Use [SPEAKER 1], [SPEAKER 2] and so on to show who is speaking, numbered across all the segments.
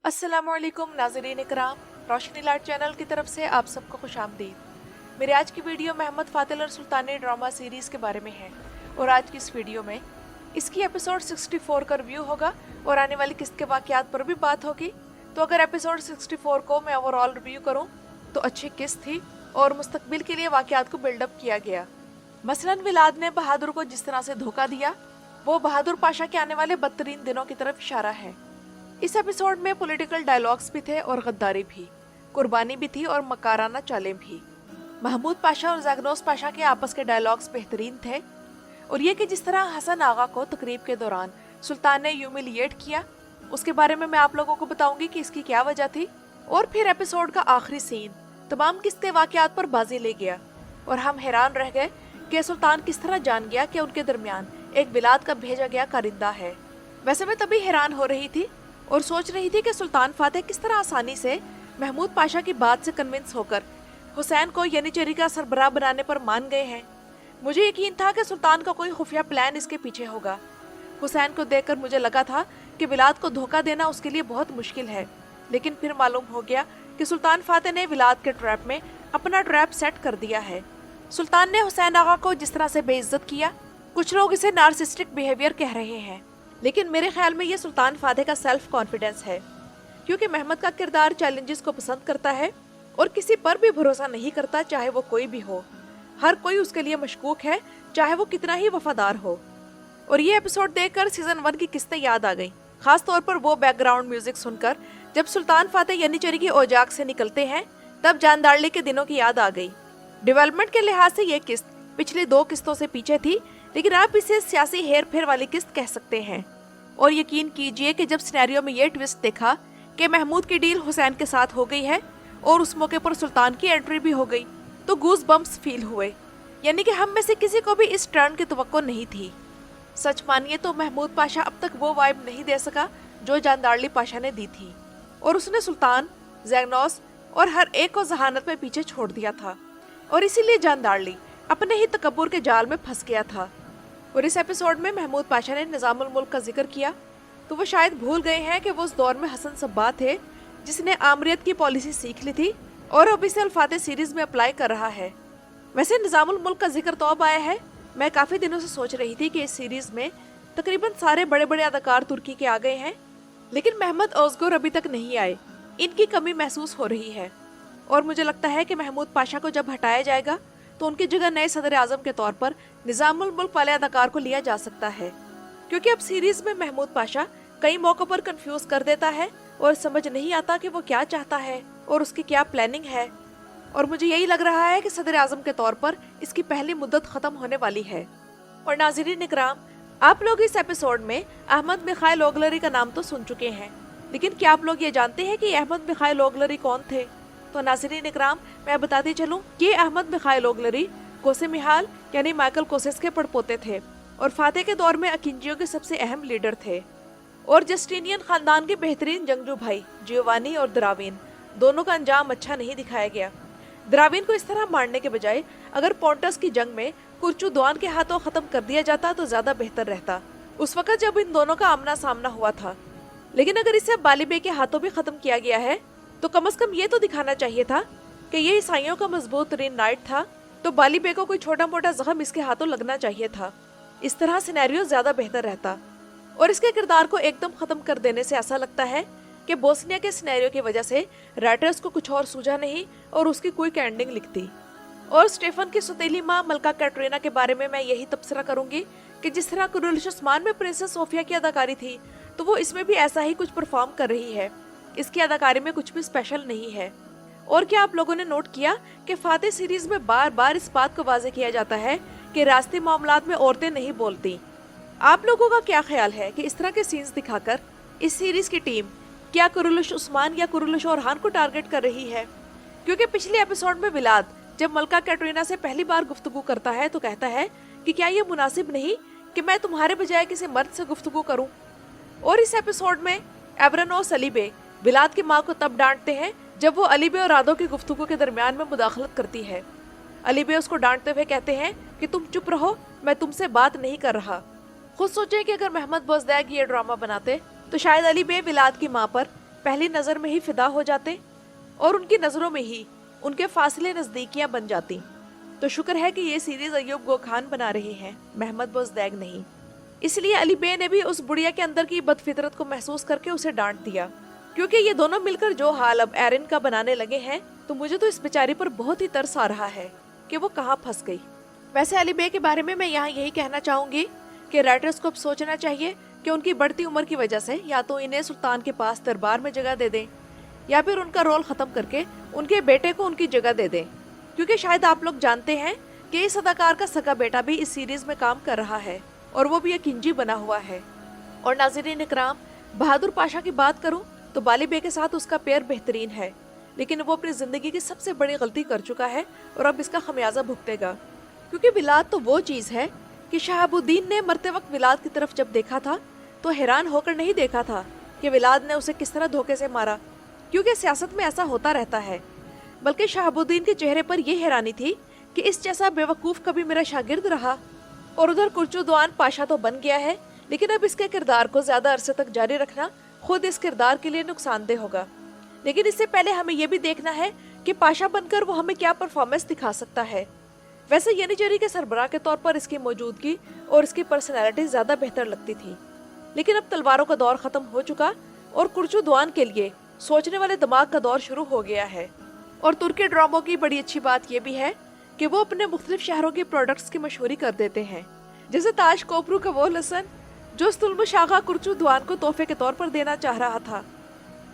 [SPEAKER 1] अस्सलामुअलैकुम नाज़रीन इकराम, रोशनी light channel की तरफ से आप सबको खुशामदीद। मेरी आज की वीडियो मोहम्मद फातिल और सुल्तानी ड्रामा सीरीज़ के बारे में है और आज की इस वीडियो में इसकी एपिसोड 64 का रिव्यू होगा और आने वाली किस्त के वाक़यात पर भी बात होगी। तो अगर एपिसोड 64 को मैं ओवरऑल रिव्यू करूँ तो अच्छी किस्त थी और मुस्तकबिल के लिए वाक़यात को बिल्डअप किया गया। मसलन विलाद ने बहादुर को जिस तरह से धोखा दिया वो बहादुर पाशा के आने वाले बदतरीन दिनों की तरफ इशारा है। इस एपिसोड में पॉलिटिकल डायलॉग्स भी थे और गद्दारी भी, कुर्बानी भी थी और मकाराना चालें भी। महमूद पाशा और ज़ैगनोस पाशा के आपस के डायलॉग्स बेहतरीन थे और ये कि जिस तरह हसन आगा को तकरीब के दौरान सुल्तान ने ह्यूमिलिएट किया, उसके बारे में मैं आप लोगों को बताऊंगी कि इसकी क्या वजह थी। और फिर एपिसोड का आखिरी सीन तमाम किस्ते वाक़यात पर बाजी ले गया और हम हैरान रह गए कि सुल्तान किस तरह जान गया कि उनके दरमियान एक विलाद का भेजा गया कारिंदा है। वैसे मैं तभी हैरान हो रही थी और सोच रही थी कि सुल्तान फातेह किस तरह आसानी से महमूद पाशा की बात से कन्विंस होकर हुसैन को यनीचरी का सरबराह बनाने पर मान गए हैं। मुझे यकीन था कि सुल्तान का कोई खुफिया प्लान इसके पीछे होगा। हुसैन को देखकर मुझे लगा था कि विलाद को धोखा देना उसके लिए बहुत मुश्किल है, लेकिन फिर मालूम हो गया कि सुल्तान फातेह ने विलाद के ट्रैप में अपना ट्रैप सेट कर दिया है। सुल्तान ने हुसैन आगा को जिस तरह से बेइज्जत किया, कुछ लोग इसे नार्सिस्टिक बिहेवियर कह रहे हैं, लेकिन मेरे ख्याल में ये सुल्तान फातेह का सेल्फ कॉन्फिडेंस है, क्योंकि महमद का किरदार चैलेंजेस को पसंद करता है और किसी पर भी भरोसा नहीं करता, चाहे वो कोई भी हो। हर कोई उसके लिए मशकूक है, चाहे वो कितना ही वफादार हो। और ये एपिसोड देखकर सीजन 1 की किस्तें याद आ गई, खास तौर पर वो बैकग्राउंड म्यूजिक सुनकर जब सुल्तान फातेह यनीचरी की औजाक से निकलते हैं, तब जानदारली के दिनों की याद आ गई। डेवलपमेंट के लिहाज से ये किस्त पिछली 2 किस्तों से पीछे थी, लेकिन आप इसे सियासी हेर फेर वाली किस्त कह सकते हैं। और यकीन कीजिए कि जब सिनेरियो में ये ट्विस्ट देखा कि महमूद की डील हुसैन के साथ हो गई है और उस मौके पर सुल्तान की एंट्री भी हो गई, तो गूज बम्प्स फील हुए। यानी कि हम में से किसी को भी इस टर्न की तवक्को नहीं थी। सच मानिए तो महमूद पाशा अब तक वो वाइब नहीं दे सका जो जानदारली पाशा ने दी थी, और उसने सुल्तान, ज़ैगनोस और हर एक को जहानत में पीछे छोड़ दिया था, और इसीलिए जानदारली अपने ही तकब्बुर के जाल में फंस गया था। और इस एपिसोड में महमूद पाशा ने निज़ामुल मुल्क का जिक्र किया तो वो शायद भूल गए हैं कि वो उस दौर में हसन सब्बा थे जिसने आमरीत की पॉलिसी सीख ली थी और अब इसे अल-फातेह सीरीज में अप्लाई कर रहा है। वैसे निज़ामुल मुल्क का जिक्र तो अब आया है। मैं काफ़ी दिनों से सोच रही थी कि इस सीरीज में तकरीबन सारे बड़े बड़े अदाकार तुर्की के आ गए हैं, लेकिन महमद ओज़गुर अभी तक नहीं आए। इनकी कमी महसूस हो रही है और मुझे लगता है कि महमूद पाशा को जब हटाया जाएगा तो उनकी जगह नए सदर आज़म के तौर पर निज़ामुल मुल्क वाले अदाकार को लिया जा सकता है, क्योंकि अब सीरीज में महमूद पाशा कई मौकों पर कंफ्यूज कर देता है और समझ नहीं आता कि वो क्या चाहता है और उसकी क्या प्लानिंग है। और मुझे यही लग रहा है कि सदर आज़म के तौर पर इसकी पहली मुद्दत ख़त्म होने वाली है। और नाज़रीन इकराम, आप लोग इस एपिसोड में अहमद मिखाइल ओगलरी का नाम तो सुन चुके हैं, लेकिन क्या आप लोग ये जानते हैं कि अहमद मिखाइल ओगलरी कौन थे? तो नाज़रीन इकराम, मैं बताती चलूं कि अहमद मिखाइल ओगलरी कोसे मिहाल यानी माइकल कोसेस के पड़पोते थे और फातेह के दौर में अकिंजियो के सबसे अहम लीडर थे, और जस्टिनियन खानदान के बेहतरीन जंगजू भाई जियोवानी और द्राविन दोनों का अंजाम अच्छा नहीं दिखाया गया। द्राविन को इस तरह मारने के बजाय अगर पोंटस की जंग में कुर्चुद्वान के हाथों खत्म कर दिया जाता तो ज्यादा बेहतर रहता, उस वक्त जब इन दोनों का आमना सामना हुआ था। लेकिन अगर इसे बाली बे के हाथों भी खत्म किया गया है तो कम से कम ये तो दिखाना चाहिए था कि ये ईसाइयों का मजबूत तरीन नाइट था, तो बाली बे को कोई छोटा मोटा जख्म इसके हाथों लगना चाहिए था। इस तरह सिनेरियो ज्यादा बेहतर रहता। और इसके किरदार को एकदम खत्म कर देने से ऐसा लगता है कि बोस्निया के सिनेरियो की वजह से राइटर्स को कुछ और सूझा नहीं और उसकी क्विक एंडिंग लिखती। और स्टेफन की सुतीली माँ मलका कैटरीना के बारे में मैं यही तबसरा करूंगी कि जिस तरह कुरुलिश उस्मान में प्रिंसेस सोफिया की अदाकारी थी, तो वो इसमें भी ऐसा ही कुछ परफॉर्म कर रही है। इसकी अदाकारी में कुछ भी स्पेशल नहीं है। और क्या आप लोगों ने नोट किया कि फातेह सीरीज में बार बार इस बात को वाज़ेह किया जाता है कि रास्ते मामलात में औरतें नहीं बोलती। आप लोगों का क्या ख्याल है कि इस तरह के सीन्स दिखाकर इस सीरीज की टीम क्या कुरुलिश उस्मान या कुरुलिश ओरहान को टारगेट कर रही है? क्योंकि पिछले एपिसोड में विलाद जब मलका कैटरीना से पहली बार गुफ्तगू करता है तो कहता है कि क्या ये मुनासिब नहीं कि मैं तुम्हारे बजाय किसी मर्द से गुफ्तगू करूं। और इस एपिसोड में एवरन और सलीबे विलाद की माँ को तब डांटते हैं जब वो अलीबे और रादो की गुफ्तगू के दरमियान में मुदाखलत करती है। अलीबे उसको डांटते हुए कहते हैं कि तुम चुप रहो, मैं तुमसे बात नहीं कर रहा। खुद सोचे कि अगर महमद बोजदैग ये ड्रामा बनाते तो शायद अली बे विलाद की माँ पर पहली नज़र में ही फिदा हो जाते और उनकी नज़रों में ही उनके फासले नज़दीकियां बन जाती। तो शुक्र है कि ये सीरीज अय्यूब गोखान बना रहे हैं, महमद बोजदैग नहीं। इसलिए अली बे ने भी उस बुढ़िया के अंदर की बदफितरत को महसूस करके उसे डांट दिया, क्योंकि ये दोनों मिलकर जो हाल अब एरिन का बनाने लगे हैं, तो मुझे तो इस बेचारी पर बहुत ही तरस आ रहा है कि वो कहाँ फंस गई। वैसे अली बे के बारे में मैं यहाँ यही कहना चाहूंगी कि राइटर्स को अब सोचना चाहिए कि उनकी बढ़ती उम्र की वजह से या तो इन्हें सुल्तान के पास दरबार में जगह दे दें या फिर उनका रोल खत्म करके उनके बेटे को उनकी जगह दे दें, क्योंकि शायद आप लोग जानते हैं कि इस अदाकार का सगा बेटा भी इस सीरीज में काम कर रहा है और वो भी एक किंजी बना हुआ है। और नाज़रीन इकराम, बहादुर पाशा की बात करूं तो बाली बे के साथ उसका पेयर बेहतरीन है, लेकिन वो अपनी जिंदगी की सबसे बड़ी गलती कर चुका है और अब इसका खमियाजा भुगतेगा। क्योंकि विलाद तो वो चीज है कि शहाबुद्दीन ने मरते वक्त विलाद की तरफ जब देखा था तो हैरान होकर नहीं देखा था कि विलाद ने उसे किस तरह धोखे से मारा, क्योंकि सियासत में ऐसा होता रहता है, बल्कि शहाबुद्दीन के चेहरे पर यह हैरानी थी कि इस जैसा बेवकूफ कभी मेरा शागिर्द रहा। और उधर कुर्चुद्वान पाशा तो बन गया है, लेकिन अब इसके किरदार को ज्यादा अरसे तक जारी रखना खुद इस किरदार के लिए नुकसानदेह होगा। लेकिन इससे पहले हमें यह भी देखना है कि पाशा बनकर वो हमें क्या परफॉर्मेंस दिखा सकता है। वैसे यनीजरी के सरबराह के तौर पर इसकी मौजूदगी और इसकी पर्सनैलिटी ज्यादा बेहतर लगती थी, लेकिन अब तलवारों का दौर खत्म हो चुका और कुर्चुद्वान के लिए सोचने वाले दिमाग का दौर शुरू हो गया है। और तुर्की ड्रामों की बड़ी अच्छी बात यह भी है कि वो अपने मुख्तलिफ शहरों के प्रोडक्ट्स की मशहूरी कर देते हैं, जैसे ताज कोपरू का वो लसन जो स्तुल्म शाखा कुर्चुद्वान को तोहफे के तौर पर देना चाह रहा था।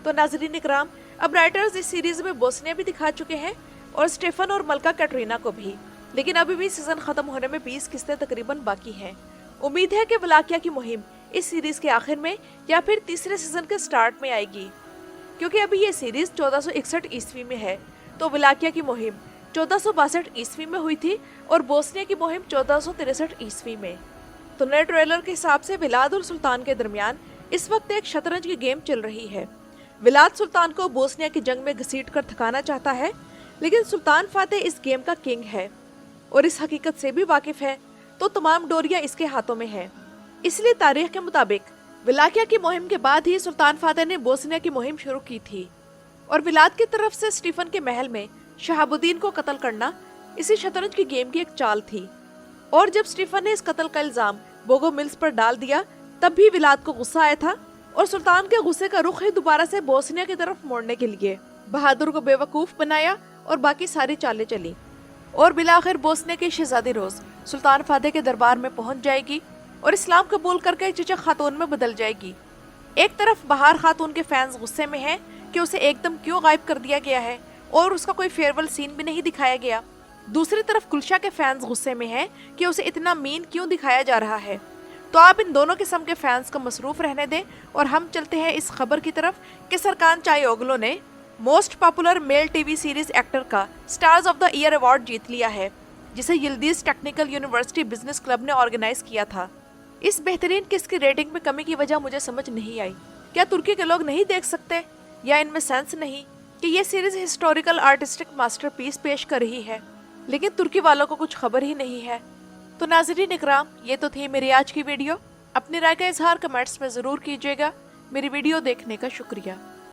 [SPEAKER 1] तो नाज़रीन इकराम, अब राइटर्स इस सीरीज में बोस्निया भी दिखा चुके हैं और स्टेफन और मलका कैटरीना को भी, लेकिन अभी भी सीजन खत्म होने में 20 किस्तें तकरीबन बाकी हैं। उम्मीद है कि वलाकिया की मुहिम इस सीरीज के आखिर में या फिर तीसरे सीजन के स्टार्ट में आएगी, क्योंकि अभी ये सीरीज 1461 ईस्वी में है, तो वलाकिया की मुहिम 1462 ईस्वी में हुई थी और बोस्निया की मुहिम 1463 ईस्वी में। तो नए ट्रेलर के हिसाब से विलाद और सुल्तान के दरमियान इस वक्त एक शतरंज की गेम चल रही है। विलाद सुल्तान को बोस्निया की जंग में घसीट कर थकाना चाहता है, लेकिन सुल्तान फातेह इस गेम का किंग है और इस हकीकत से भी वाकिफ है, तो तमाम डोरियां इसके हाथों में है। इसलिए तारीख के मुताबिक वलाकिया की मुहिम के बाद ही सुल्तान फातेह ने बोस्निया की मुहिम शुरू की थी और विलाद की तरफ से स्टीफन के महल में शहाबुद्दीन को कत्ल करना इसी शतरंज की गेम की एक चाल थी। और जब स्टीफन ने इस कत्ल का इल्जाम बोगो मिल्स पर डाल दिया, तब भी विलाद को गुस्सा आया था और सुल्तान के गुस्से का रुख ही दोबारा से बोस्निया की तरफ मोड़ने के लिए बहादुर को बेवकूफ बनाया और बाकी सारी चालें चली। और बिलाखिर बोस्निया की शहजादी रोज सुल्तान फातेह के दरबार में पहुंच जाएगी और इस्लाम कबूल करके चचा खातून में बदल जाएगी। एक तरफ बहार खातून के फैंस गुस्से में हैं कि उसे एकदम क्यों गायब कर दिया गया है और उसका कोई फेयरवेल सीन भी नहीं दिखाया गया। दूसरी तरफ गुलशा के फैंस गुस्से में हैं कि उसे इतना मीन क्यों दिखाया जा रहा है। तो आप इन दोनों किस्म के फैंस को मसरूफ रहने दें और हम चलते हैं इस खबर की तरफ कि सरकान चायोगलो ने most popular male TV series actor का stars of the year award जीत लिया है, जिसे Yildiz Technical University business club ने ऑर्गेनाइज किया था। इस बेहतरीन किस की रेटिंग में कमी की वजह मुझे समझ नहीं आई। क्या तुर्की के लोग नहीं देख सकते या इनमें सेंस नहीं कि ये सीरीज हिस्टोरिकल आर्टिस्टिक मास्टरपीस पेश कर रही है, लेकिन तुर्की वालों को कुछ खबर ही नहीं है। तो नाज़रीन इकराम, ये तो थी मेरी आज की वीडियो। अपनी राय का इजहार कमेंट्स में ज़रूर कीजिएगा। मेरी वीडियो देखने का शुक्रिया।